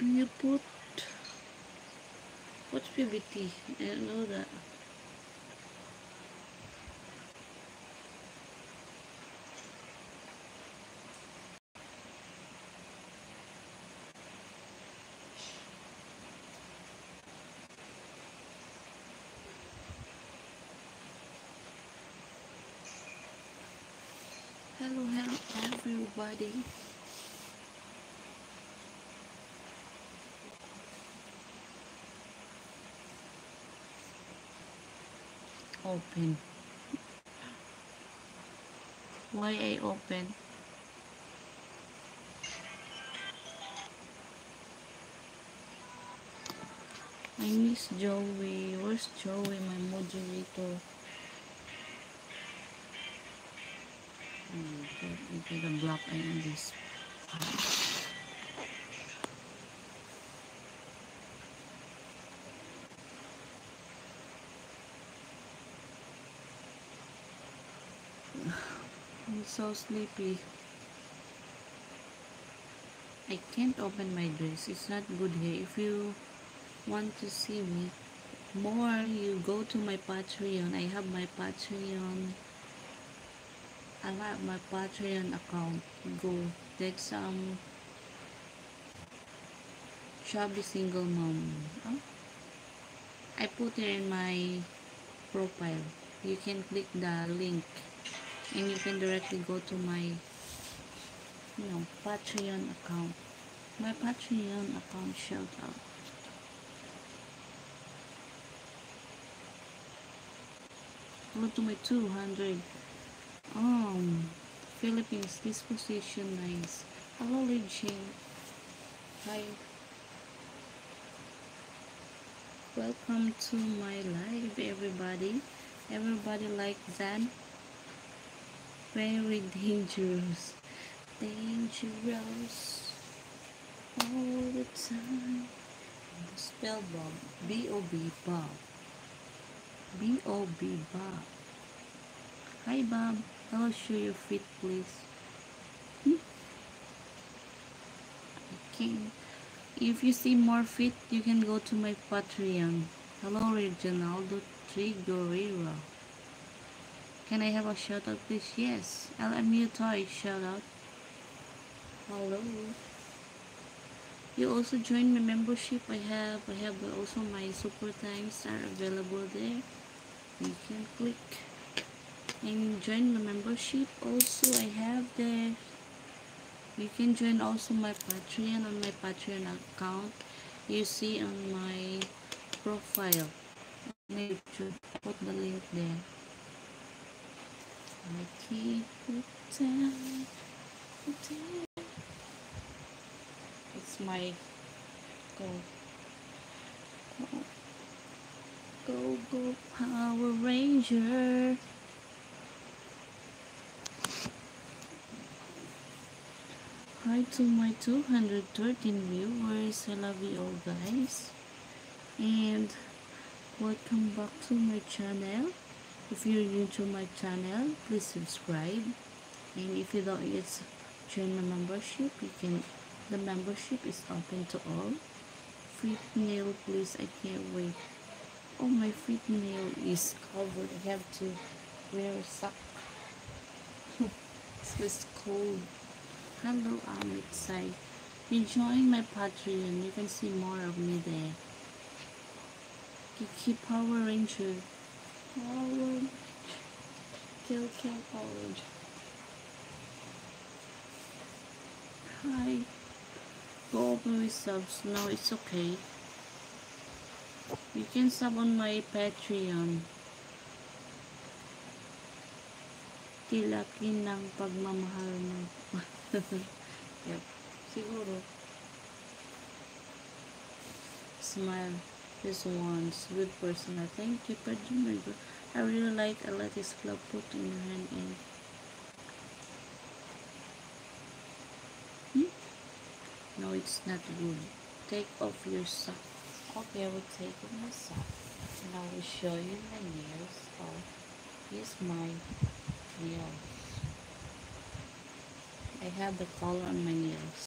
You put what's PBT? I don't know that. Hello, hello, everybody. Open. Why I open? I miss Joey. Where's Joey, my moderator? Okay, the block I in this. I'm so sleepy. I can't open my dress. It's not good here. If you want to see me more, you go to my Patreon. I have my Patreon. I have my Patreon account. Go take some chubby single mom. Oh, I put it in my profile. You can click the link and you can directly go to my Patreon account. My Patreon account shout out. Go to my 200. Philippines, this position nice. Hello, Regine. Hi. Welcome to my live, everybody. Everybody like that? Very dangerous. Dangerous. All the time. Spell Bob. B-O-B, Bob. B-O-B, Bob. Hi, Bob. I'll show your feet, please. Okay. If you see more feet, you can go to my Patreon. Hello, Reginaldo Trigorero. Can I have a shout out, please? Yes. LMU Toy shout out. Hello. You also join my membership. I have also my super times are available there. You can click and join my membership. Also, I have there. You can join also my Patreon on my Patreon account. You see on my profile. I should put the link there. I keep it down. It's my go go Power Ranger. Hi to my 213 viewers. I love you all, guys, and welcome back to my channel. If you're new to my channel, please subscribe, and if you don't yet join my membership, you can. The membership is open to all. Feet nail, please. I can't wait. Oh, my feet nail is covered. I have to wear a sock. It's just cold. Hello, I'm excited. Join my Patreon. You can see more of me there. Kiki Power Ranger. Power. Kill Power Ranger. Hi. Go open with subs. No, it's okay. You can sub on my Patreon. Tilaki ng pagmamahal mo. Yep. Siguro. Smile. This one's good person. Thank you for doing it. I really like a lattice club put in your hand and no, it's not good. Take off your sock. Okay, I will take off my sock. And I will show you my nails. Oh, here's my nails. I have the color on my nails.